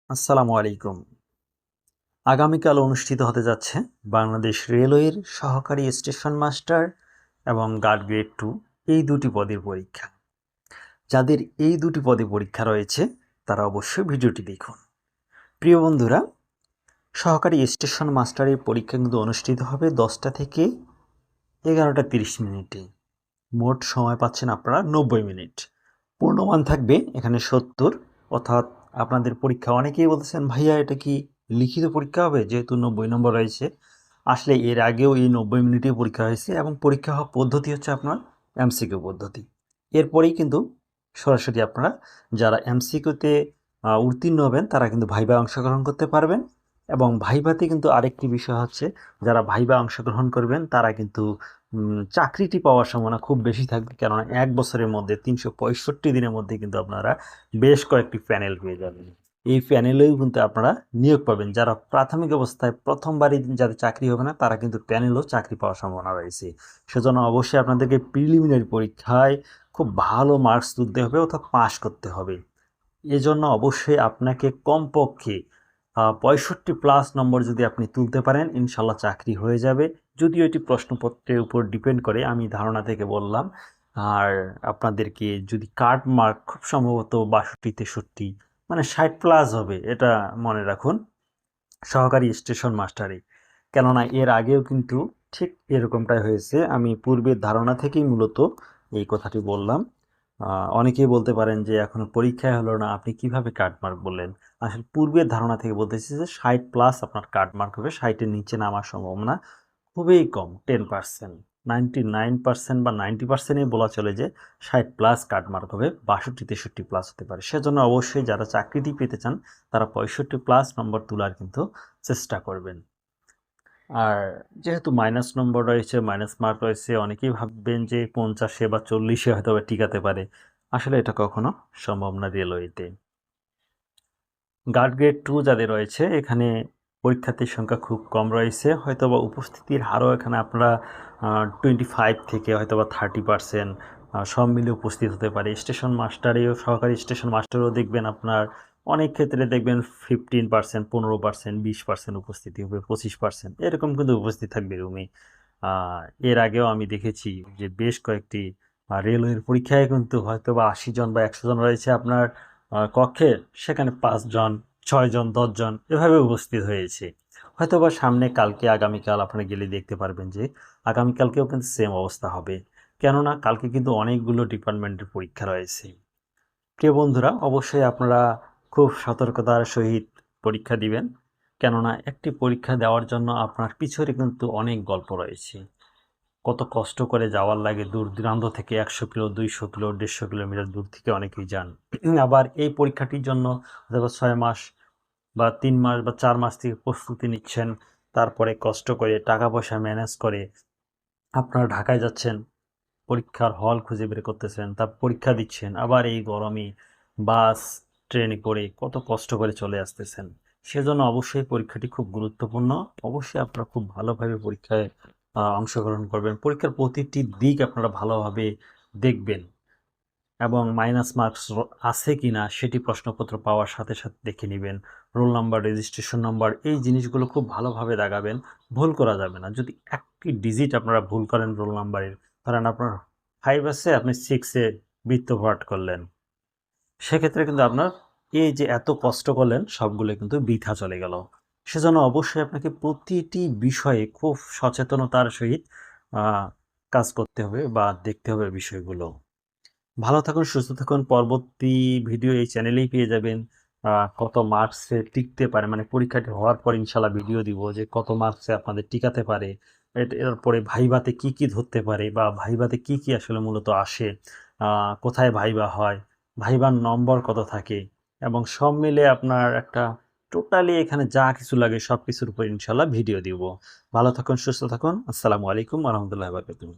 আসসালামু আলাইকুম। আগামীকাল অনুষ্ঠিত হতে যাচ্ছে বাংলাদেশ রেলওয়ের সহকারী স্টেশন মাস্টার এবং গার্ড গ্রেড 2 এই দুটি পদের পরীক্ষা। যাদের এই দুটি পদে পরীক্ষা রয়েছে তারা অবশ্যই ভিডিওটি দেখুন। প্রিয় বন্ধুরা, সহকারী স্টেশন মাস্টারের পরীক্ষা কিন্তু অনুষ্ঠিত হবে 10টা থেকে 11টা 30 মিনিটে। মোট সময় পাচ্ছেন আপনারা 90 মিনিট। পূর্ণমান থাকবে এখানে 70, অর্থাৎ আপনাদের পরীক্ষা অনেকেই বলতেছেন ভাইয়া এটা কি লিখিত পরীক্ষা হবে যেহেতু 90 নম্বর রয়েছে। আসলে এর আগেও এই 90 মিনিটে পরীক্ষা হয়েছে এবং পরীক্ষা হওয়ার পদ্ধতি হচ্ছে আপনার এমসিকিউ পদ্ধতি। এরপরেই কিন্তু সরাসরি আপনারা যারা এমসিকিউতে উত্তীর্ণ হবেন তারা কিন্তু ভাইবা অংশগ্রহণ করতে পারবেন। এবং ভাইভাতে কিন্তু আরেকটি বিষয় হচ্ছে, যারা ভাইবা অংশগ্রহণ করবেন তারা কিন্তু চাকরিটি পাওয়ার সম্ভাবনা খুব বেশি থাকবে, কেননা 1 বছরের মধ্যে 365 দিনের মধ্যে কিন্তু আপনারা বেশ কয়েকটি প্যানেল পেয়ে যাবেন। এই প্যানেলেও কিন্তু আপনারা নিয়োগ পাবেন। যারা প্রাথমিক অবস্থায় প্রথমবারই যাদের চাকরি হবে না তারা কিন্তু প্যানেলেও চাকরি পাওয়ার সম্ভাবনা রয়েছে। সেজন্য অবশ্যই আপনাদেরকে প্রিলিমিনারি পরীক্ষায় খুব ভালো মার্কস তুলতে হবে, অর্থাৎ পাস করতে হবে। এজন্য অবশ্যই আপনাকে কমপক্ষে 65+ নম্বর যদি আপনি তুলতে পারেন ইনশাল্লাহ চাকরি হয়ে যাবে। যদিও এটি প্রশ্নপত্রের উপর ডিপেন্ড করে, আমি ধারণা থেকে বললাম। আর আপনাদেরকে যদি কাট মার্ক খুব সম্ভবত 62-63 মানে 60+ হবে, এটা মনে রাখুন সহকারী স্টেশন মাস্টারে। কেননা এর আগেও কিন্তু ঠিক এরকমটাই হয়েছে। আমি পূর্বের ধারণা থেকেই মূলত এই কথাটি বললাম। অনেকেই বলতে পারেন যে এখনো পরীক্ষায় হলো না, আপনি কিভাবে কাট মার্ক বললেন? আসলে পূর্বের ধারণা থেকে বলতেছি যে 60+ আপনার কাট মার্ক হবে। 60-এর নিচে নামার সম্ভাবনা খুবই কম, 10%। 99% বা 90%ই বলা চলে যে 60+ কাট মার্ক হবে, 62-63+ হতে পারে। সেজন্য অবশ্যই যারা চাকরিটি পেতে চান তারা 65+ নম্বর তোলার কিন্তু চেষ্টা করবেন। আর যেহেতু মাইনাস নম্বর রয়েছে, মাইনাস মার্ক রয়েছে, অনেকেই ভাববেন যে 50-এ বা 40-এ হয়তো বা টিকাতে পারে। আসলে এটা কখনো সম্ভব না রেলওয়েতে। গার্ড গ্রেড 2 যাদের রয়েছে এখানে পরীক্ষার্থীর সংখ্যা খুব কম রয়েছে, হয়তোবা উপস্থিতির হারও এখানে আপনারা 25 থেকে হয়তোবা 30% সব মিলে উপস্থিত হতে পারে। স্টেশন মাস্টারেও, সহকারী স্টেশন মাস্টারও দেখবেন আপনার অনেক ক্ষেত্রে দেখবেন 15%, 15%, 20% উপস্থিতি হবে, 25% এরকম কিন্তু উপস্থিত থাকবে রুমে। এর আগেও আমি দেখেছি যে বেশ কয়েকটি রেলওয়ের পরীক্ষায় কিন্তু হয়তোবা 80 জন বা 100 জন রয়েছে আপনার কক্ষে, সেখানে 5 জন, 6 জন, 10 জন এভাবে উপস্থিত হয়েছে। হয়তোবা সামনে কালকে আগামীকাল আপনারা গেলে দেখতে পারবেন যে আগামীকালকেও কিন্তু সেম অবস্থা হবে, কেননা কালকে কিন্তু অনেকগুলো ডিপার্টমেন্টের পরীক্ষা রয়েছে। প্রিয় বন্ধুরা, অবশ্যই আপনারা খুব সতর্কতার সহিত পরীক্ষা দিবেন, কেননা একটি পরীক্ষা দেওয়ার জন্য আপনার পিছনে কিন্তু অনেক গল্প রয়েছে। কত কষ্ট করে যাওয়ার লাগে দূর দূরান্ত থেকে, 100 কিলো, 200 কিলো, 150 কিলোমিটার দূর থেকে অনেকেই যান। আবার এই পরীক্ষাটির জন্য হয়তো 6 মাস বা 3 মাস বা 4 মাস থেকে প্রস্তুতি নিচ্ছেন। তারপরে কষ্ট করে টাকা পয়সা ম্যানেজ করে আপনারা ঢাকায় যাচ্ছেন, পরীক্ষার হল খুঁজে বের করতেছেন, তার পরীক্ষা দিচ্ছেন, আবার এই গরমে বাস ট্রেনে করে কত কষ্ট করে চলে আসতেছেন। সেজন্য অবশ্যই পরীক্ষাটি খুব গুরুত্বপূর্ণ। অবশ্যই আপনারা খুব ভালোভাবে পরীক্ষায় অংশগ্রহণ করবেন। পরীক্ষার প্রতিটি দিক আপনারা ভালোভাবে দেখবেন এবং মাইনাস মার্কস আছে কি না সেটি প্রশ্নপত্র পাওয়ার সাথে সাথে দেখে নেবেন। রোল নাম্বার, রেজিস্ট্রেশন নাম্বার এই জিনিসগুলো খুব ভালোভাবে দাগাবেন। ভুল করা যাবে না। যদি একটি ডিজিট আপনারা ভুল করেন রোল নাম্বারের, ধরেন আপনার 5 আছে, আপনি 6-এ বৃত্তপাত করলেন, সেক্ষেত্রে কিন্তু আপনার এই যে এত কষ্ট করলেন সবগুলো কিন্তু বৃথা চলে গেল। সেজন্য অবশ্যই আপনাকে প্রতিটি বিষয়ে খুব সচেতনতার সহিত কাজ করতে হবে বা দেখতে হবে বিষয়গুলো। ভালো থাকুন, সুস্থ থাকুন। পরবর্তী ভিডিও এই চ্যানেলেই পেয়ে যাবেন। কত মার্কসে টিকতে পারে, মানে পরীক্ষাটি হওয়ার পর ইনশাল্লাহ ভিডিও দিব যে কত মার্কসে আপনাদের টিকাতে পারে। এরপরে ভাইভাতে কি কি ধরতে পারে বা ভাইভাতে কি কি আসলে মূলত আসে, কোথায় ভাইভা হয়, ভাইভার নম্বর কত থাকে, এবং সব মিলে আপনার একটা টোটালি এখানে যা কিছু লাগে সব কিছুর উপর ইনশাল্লাহ ভিডিও দিব। ভালো থাকুন, সুস্থ থাকুন। আসসালামু আলাইকুম ওয়া রাহমাতুল্লাহি ওয়া বারাকাতুহু।